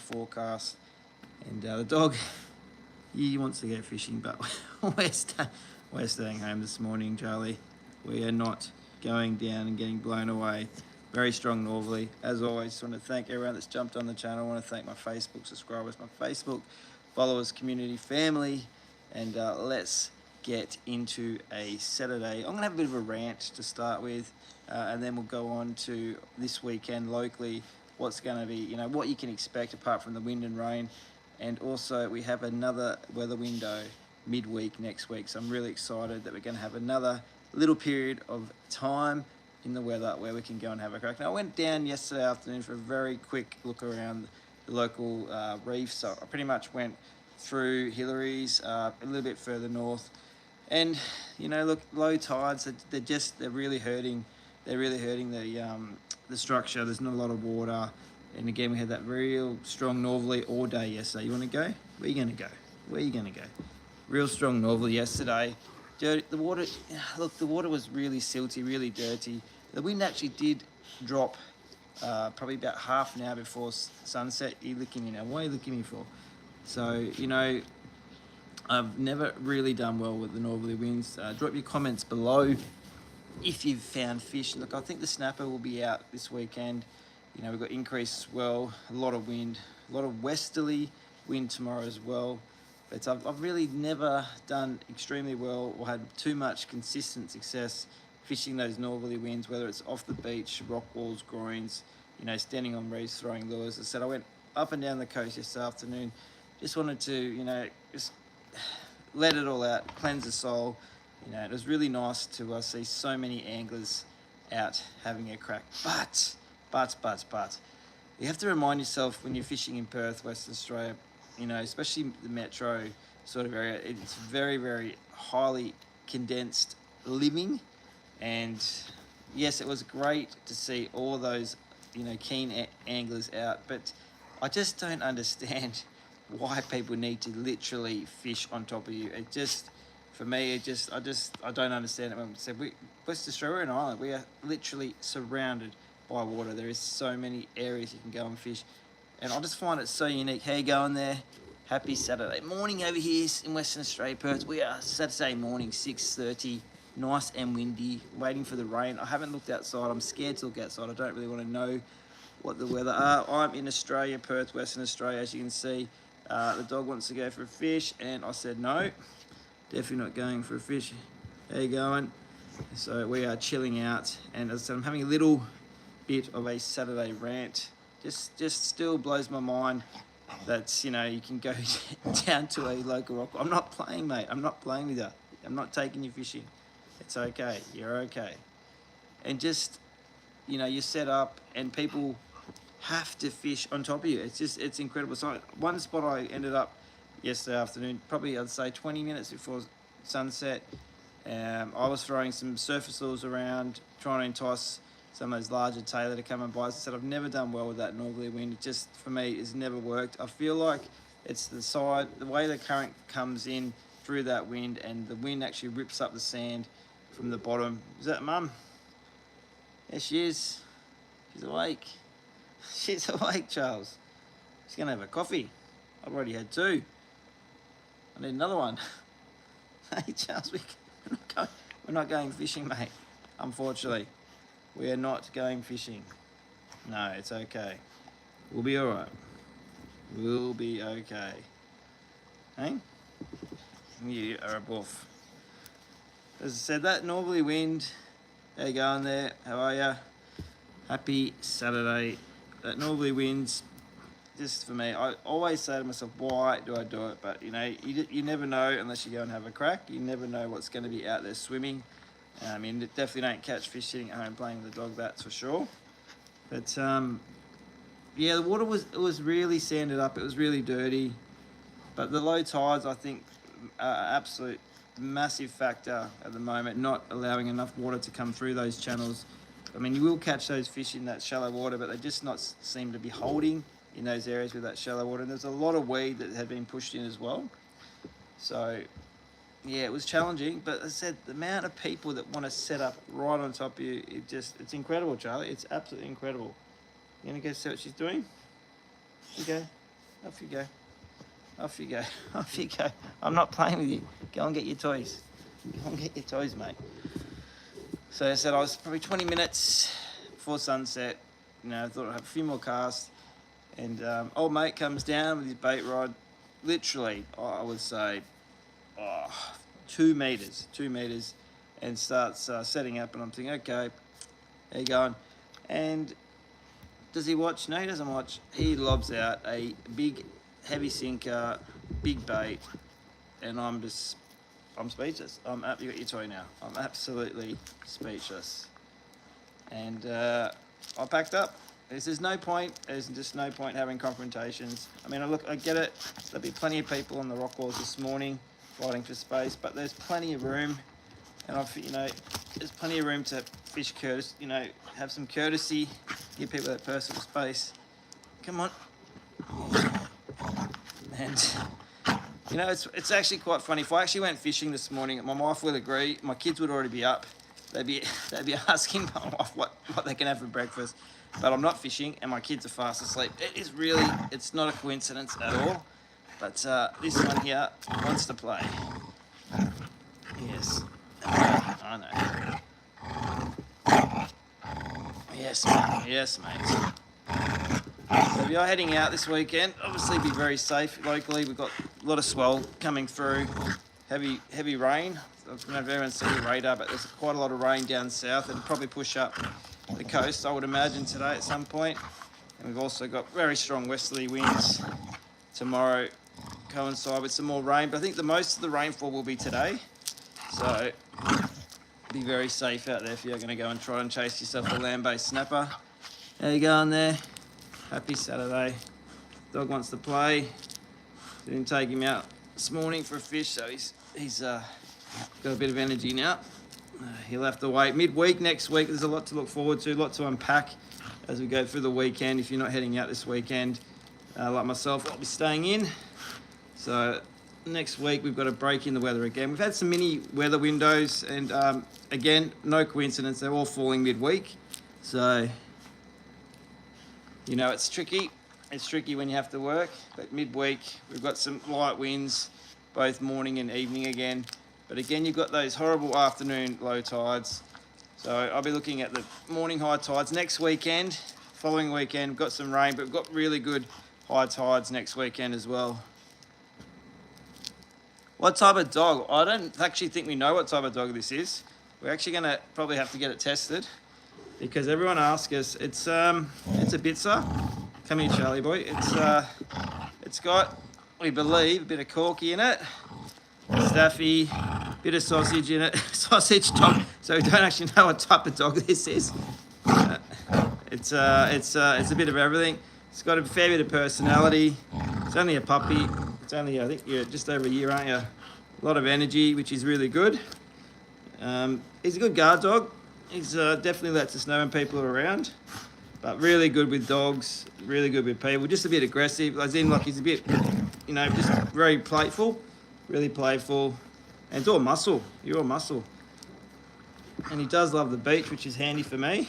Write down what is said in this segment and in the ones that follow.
forecast. And the dog, he wants to go fishing, but we're staying home this morning, Charlie. We are not going down and getting blown away. Very strong northerly. As always, just want to thank everyone that's jumped on the channel. I want to thank my Facebook subscribers, my Facebook followers, community, family, and let's get into a Saturday. I'm going to have a bit of a rant to start with, and then we'll go on to this weekend locally, what's going to be, you know, what you can expect apart from the wind and rain. And also we have another weather window midweek next week. So I'm really excited that we're going to have another little period of time in the weather where we can go and have a crack. Now I went down yesterday afternoon for a very quick look around the local reef. So I pretty much went through Hillary's, a little bit further north. And, you know, look, low tides, they're really hurting. They're really hurting the structure. There's not a lot of water. And again, we had that real strong northerly all day yesterday. You want to go? Where are you going to go? Where are you going to go? Real strong northerly yesterday. The water, look, the water was really silty, really dirty. The wind actually did drop probably about half an hour before sunset. You're looking, you know, what are you looking at me for? So, you know, I've never really done well with the northerly winds. Drop your comments below if you've found fish. Look, I think the snapper will be out this weekend. You know, we've got increased swell, a lot of wind, a lot of westerly wind tomorrow as well. But I've really never done extremely well or had too much consistent success fishing those northerly winds, whether it's off the beach, rock walls, groins, you know, standing on reefs, throwing lures. As I said, I went up and down the coast this afternoon. Just wanted to, you know, just let it all out, cleanse the soul. You know, it was really nice to see so many anglers out having a crack. But, you have to remind yourself when you're fishing in Perth, Western Australia, you know, especially the metro sort of area, it's very, very highly condensed living. And yes, it was great to see all those, you know, keen anglers out, but I just don't understand why people need to literally fish on top of you. It just, for me, I don't understand it. When we said West Australia, we're an island. We are literally surrounded by water. There is so many areas you can go and fish, and I just find it so unique. How you going there? Happy Saturday morning over here in Western Australia, Perth. We are Saturday morning, 6:30, nice and windy, waiting for the rain. I haven't looked outside. I'm scared to look outside. I don't really want to know what the weather are. I'm in Australia, Perth, Western Australia, as you can see. The dog wants to go for a fish, and I said no, definitely not going for a fish. How you going? So we are chilling out, and as I said, I'm having a little bit of a Saturday rant. Just still blows my mind that, you know, you can go down to a local rock. I'm not playing, mate. I'm not playing with you. I'm not taking you fishing. It's okay. You're okay. And just, you know, you set up and people have to fish on top of you. It's incredible. So one spot I ended up yesterday afternoon, probably I'd say 20 minutes before sunset. I was throwing some surface lures around, trying to entice some of those larger tailor to come and bite. As I said, I've never done well with that northerly wind. It just, for me, has never worked. I feel like it's the way the current comes in through that wind, and the wind actually rips up the sand from the bottom. Is that Mum? There she is. She's awake. She's awake, Charles. She's going to have a coffee. I've already had two. I need another one. Hey, Charles, we're not going fishing, mate. Unfortunately, we are not going fishing. No, it's okay. We'll be all right. We'll be okay. Hey? You are a buff. As I said, that northerly wind. How you going there? How are you? Happy Saturday. That northerly winds, just for me, I always say to myself, why do I do it? But, you know, you never know unless you go and have a crack. You never know what's going to be out there swimming. I mean, definitely don't catch fish sitting at home playing with the dog, that's for sure. But, yeah, the water was really sanded up. It was really dirty. But the low tides, I think, are absolute massive factor at the moment, not allowing enough water to come through those channels. I mean, you will catch those fish in that shallow water, but they just not seem to be holding in those areas with that shallow water. And there's a lot of weed that had been pushed in as well. So, yeah, it was challenging. But as I said, the amount of people that want to set up right on top of you, it's incredible, Charlie. It's absolutely incredible. You gonna go see what she's doing? Okay. Off you go. Off you go. Off you go. I'm not playing with you. Go and get your toys. Go and get your toys, mate. So I said I was probably 20 minutes before sunset. You know, I thought I'd have a few more casts. And old mate comes down with his bait rod. Literally, I would say, 2 meters. And starts setting up. And I'm thinking, okay, there you going. And does he watch? No, he doesn't watch. He lobs out a big, heavy sinker, big bait. And I'm speechless. You got your toy now. I'm absolutely speechless. And I packed up. There's no point. There's just no point having confrontations. I mean, I get it. There'll be plenty of people on the rock walls this morning fighting for space, but there's plenty of room. And there's plenty of room to fish courtesy. Have some courtesy. Give people that personal space. Come on. And it's actually quite funny. If I actually went fishing this morning, my wife would agree. My kids would already be up. They'd be asking my wife what they can have for breakfast. But I'm not fishing, and my kids are fast asleep. It's not a coincidence at all. But this one here wants to play. Yes, I know. Yes, mate. So if you're heading out this weekend, obviously be very safe locally. We've got a lot of swell coming through, heavy rain. I don't know if everyone's seen the radar, but there's quite a lot of rain down south. It'll probably push up the coast, I would imagine, today at some point. And we've also got very strong westerly winds tomorrow, coincide with some more rain. But I think the most of the rainfall will be today. So be very safe out there if you're going to go and try and chase yourself a land-based snapper. How you going there? Happy Saturday. Dog wants to play. Didn't take him out this morning for a fish, so he's got a bit of energy now. He'll have to wait. Midweek next week, there's a lot to look forward to, a lot to unpack as we go through the weekend. If you're not heading out this weekend, like myself, I'll be staying in. So next week, we've got a break in the weather again. We've had some mini weather windows, and again, no coincidence, they're all falling midweek. So, it's tricky. It's tricky when you have to work, but midweek, we've got some light winds, both morning and evening again. But again, you've got those horrible afternoon low tides. So I'll be looking at the morning high tides next weekend. Following weekend, we've got some rain, but we've got really good high tides next weekend as well. What type of dog? I don't actually think we know what type of dog this is. We're actually going to probably have to get it tested because everyone asks us. It's a Bitzer. Come here, Charlie boy. It's got, we believe, a bit of corky in it. Staffy, bit of sausage in it, sausage dog. So we don't actually know what type of dog this is. It's a bit of everything. It's got a fair bit of personality. It's only a puppy. It's only, I think you're just over a year, aren't you? A lot of energy, which is really good. He's a good guard dog. He's definitely lets us know when people are around. But really good with dogs, really good with people. Just a bit aggressive, as in like he's a bit, just very playful. Really playful, and it's all muscle. You're all muscle. And he does love the beach, which is handy for me.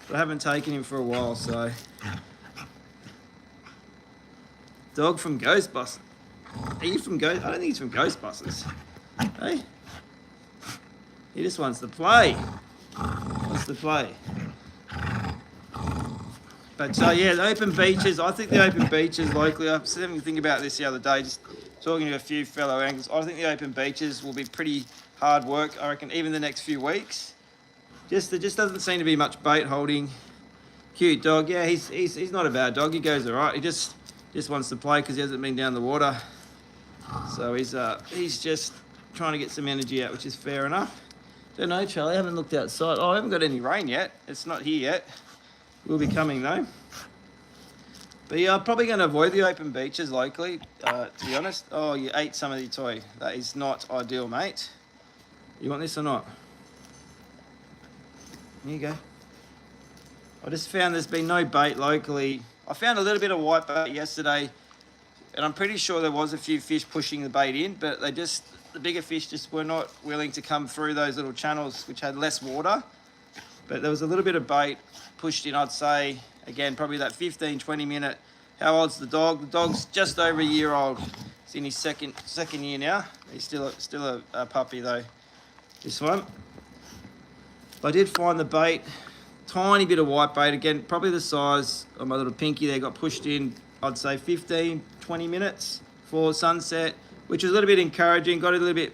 But I haven't taken him for a while, so. Dog from Ghostbusters. Are you from Ghost? I don't think he's from Ghostbusters. Hey? He just wants to play. But the open beaches. I think the open beaches locally. I was having to think about this the other day. Just talking to a few fellow anglers, I think the open beaches will be pretty hard work, I reckon, even the next few weeks. There just doesn't seem to be much bait holding. Cute dog, yeah, he's not a bad dog. He goes all right. He just wants to play because he hasn't been down the water. So he's just trying to get some energy out, which is fair enough. Don't know, Charlie, I haven't looked outside. I haven't got any rain yet. It's not here yet. Will be coming though. But yeah, I'm probably going to avoid the open beaches locally, to be honest. Oh, you ate some of the toy. That is not ideal, mate. You want this or not? Here you go. I just found there's been no bait locally. I found a little bit of white bait yesterday, and I'm pretty sure there was a few fish pushing the bait in, but the bigger fish just were not willing to come through those little channels which had less water. But there was a little bit of bait pushed in, I'd say, again, probably that 15, 20 minute How old's the dog? The dog's just over a year old. He's in his second year now. He's still a puppy though, this one. I did find the bait, tiny bit of white bait, again, probably the size of my little pinky there, got pushed in, I'd say 15, 20 minutes for sunset, which was a little bit encouraging, got a little bit,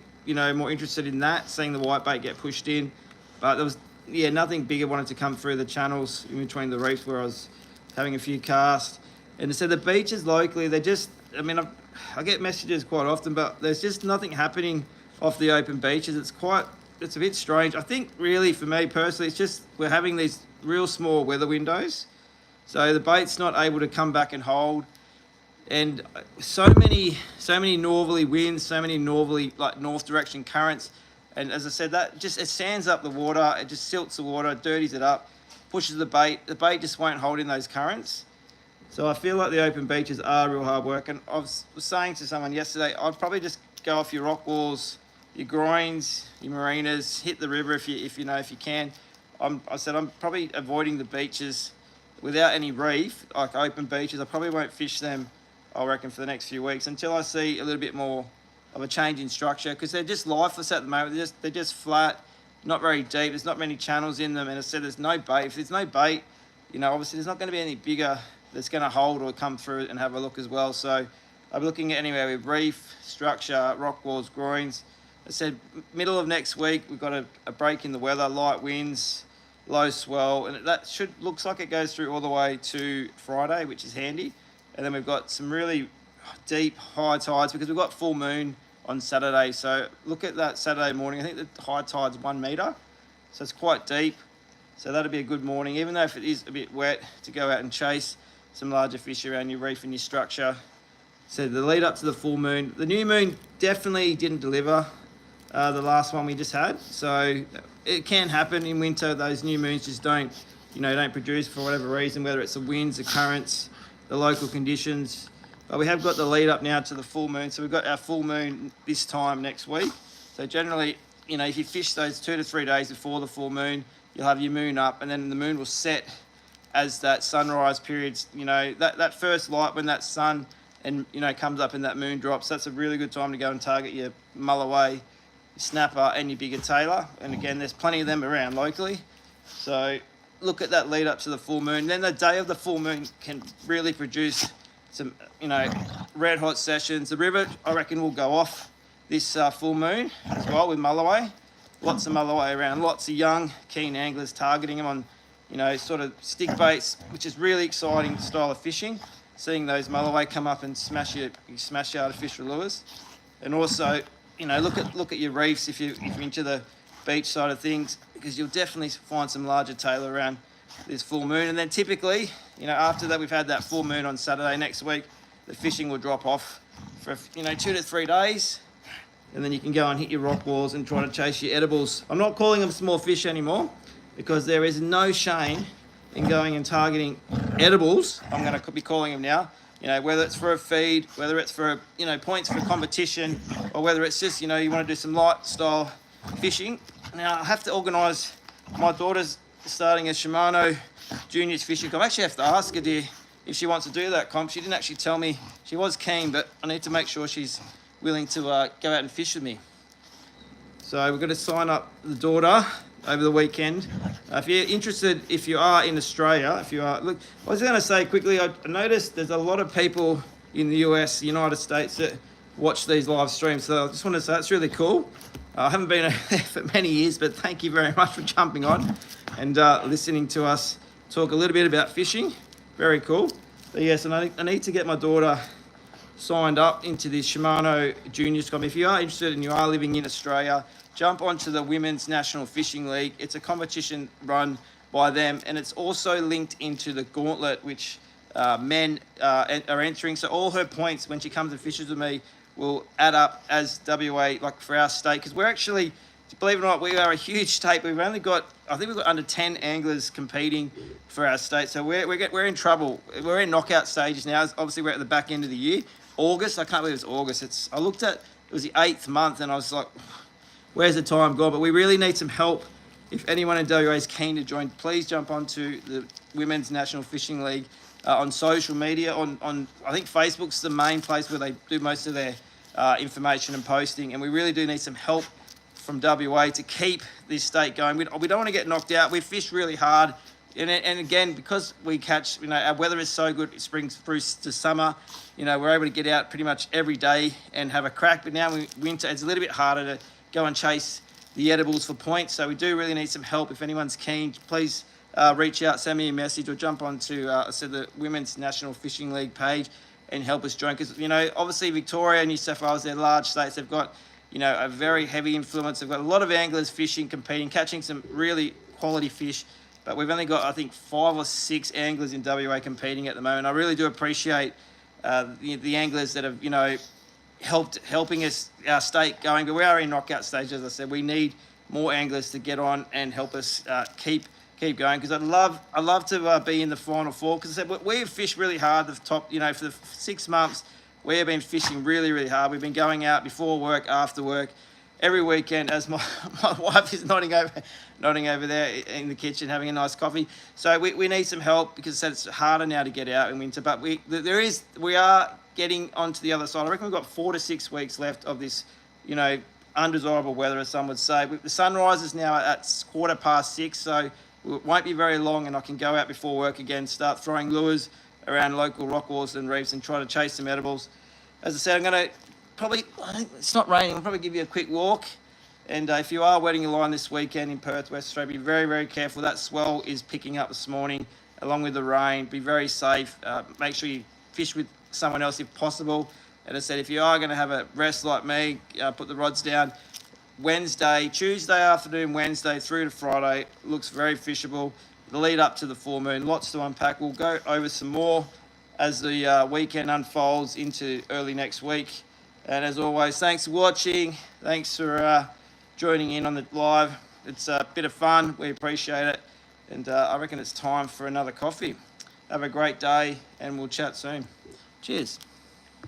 more interested in that, seeing the white bait get pushed in. But there was, nothing bigger wanted to come through the channels in between the reefs where I was having a few casts. And so the beaches locally, they're just, I get messages quite often, but there's just nothing happening off the open beaches. It's a bit strange. I think really for me personally, it's just we're having these real small weather windows. So the bait's not able to come back and hold. And so many northerly winds, so many northerly, like north direction currents. And as I said, it sands up the water, it just silts the water, dirties it up, pushes the bait. The bait just won't hold in those currents. So I feel like the open beaches are real hard work. And I was saying to someone yesterday, I'd probably just go off your rock walls, your groins, your marinas, hit the river if you can. I said I'm probably avoiding the beaches without any reef, like open beaches. I probably won't fish them, I reckon, for the next few weeks until I see a little bit more of a change in structure, because they're just lifeless at the moment. They're just flat, not very deep. There's not many channels in them, and I said there's no bait. If there's no bait, obviously there's not going to be any bigger that's going to hold or come through and have a look as well. So I'm looking at anywhere with reef, structure, rock walls, groins. I said middle of next week we've got a break in the weather, light winds, low swell, and that looks like it goes through all the way to Friday, which is handy. And then we've got some really deep high tides because we've got full moon on Saturday. So look at that Saturday morning. I think the high tide's 1 meter, so it's quite deep. So that'll be a good morning, even though if it is a bit wet, to go out and chase some larger fish around your reef and your structure. So the lead up to the full moon, the new moon definitely didn't deliver. The last one we just had, so it can happen in winter. Those new moons just don't produce for whatever reason, whether it's the winds, the currents, the local conditions. But we have got the lead up now to the full moon, so we've got our full moon this time next week. So generally, if you fish those 2 to 3 days before the full moon, you'll have your moon up, and then the moon will set as that sunrise periods. That first light when that sun comes up and that moon drops, that's a really good time to go and target your mulloway, snapper and your bigger tailor. And again, there's plenty of them around locally, so look at that lead up to the full moon. Then the day of the full moon can really produce some red hot sessions. The river, I reckon, will go off this full moon as well with mulloway. Lots of mulloway around, lots of young keen anglers targeting them on sort of stick baits, which is really exciting style of fishing, seeing those mulloway come up and smash your artificial lures. And also look at your reefs if you're into the beach side of things, because you'll definitely find some larger tailor around this full moon. And then typically, after that, we've had that full moon on Saturday next week, the fishing will drop off for 2 to 3 days, and then you can go and hit your rock walls and try to chase your edibles. I'm not calling them small fish anymore, because there is no shame in going and targeting edibles. I'm going to be calling them now. Whether it's for a feed, whether it's for, points for competition, or whether it's just, you want to do some light style fishing. Now, I have to organise, my daughter's starting a Shimano Juniors fishing comp. I actually have to ask her, dear, if she wants to do that comp. She didn't actually tell me. She was keen, but I need to make sure she's willing to go out and fish with me. So we're going to sign up the daughter over the weekend. If you're interested, if you are in Australia, look, I was going to say quickly, I noticed there's a lot of people in the US, United States, that watch these live streams. So I just want to say it's really cool. I haven't been there for many years, but thank you very much for jumping on and listening to us talk a little bit about fishing. Very cool. But yes, and I need to get my daughter signed up into the Shimano Juniors comp. If you are interested and you are living in Australia, jump onto the Women's National Fishing League. It's a competition run by them, and it's also linked into the Gauntlet, which men are entering. So all her points when she comes and fishes with me will add up as WA, like for our state, because we're actually, believe it or not, we are a huge state. We've only got, I think we've got under 10 anglers competing for our state. So we're in trouble. We're in knockout stages now. Obviously, we're at the back end of the year. August, I can't believe it's August. I looked at, it was the 8th month, and I was like, where's the time gone? But we really need some help. If anyone in WA is keen to join, please jump onto the Women's National Fishing League on social media. On I think Facebook's the main place where they do most of their information and posting, and we really do need some help from WA to keep this state going. We don't want to get knocked out. We fish really hard. And again, because we catch, our weather is so good, spring through to summer, we're able to get out pretty much every day and have a crack. But now winter, it's a little bit harder to go and chase the edibles for points. So we do really need some help. If anyone's keen, please reach out, send me a message, or jump onto the Women's National Fishing League page and help us join. Because, obviously Victoria and New South Wales, they're large states. They've got, a very heavy influence. They've got a lot of anglers fishing, competing, catching some really quality fish. But we've only got, I think, 5 or 6 anglers in WA competing at the moment. I really do appreciate the anglers that have, helping us, our state going. But we are in knockout stage, as I said. We need more anglers to get on and help us keep going. Because I love to be in the Final Four. Because we've fished really hard the top, for the 6 months. We have been fishing really, really hard. We've been going out before work, after work, every weekend, as my wife is nodding over there in the kitchen having a nice coffee. So we need some help, because it's harder now to get out in winter. But we are getting onto the other side. I reckon we've got 4 to 6 weeks left of this, undesirable weather, as some would say. The sunrise is now at 6:15, so it won't be very long, and I can go out before work again, start throwing lures around local rock walls and reefs and try to chase some edibles. As I said, I'm going to I think it's not raining, I'll probably give you a quick walk. And if you are wetting your line this weekend in Perth, West Australia, be very, very careful. That swell is picking up this morning, along with the rain. Be very safe. Make sure you fish with someone else if possible. And as I said, if you are going to have a rest like me, put the rods down. Tuesday afternoon, Wednesday through to Friday, looks very fishable. The lead up to the full moon, lots to unpack. We'll go over some more as the weekend unfolds into early next week. And as always, thanks for watching. Thanks for joining in on the live. It's a bit of fun. We appreciate it. And I reckon it's time for another coffee. Have a great day, and we'll chat soon. Cheers.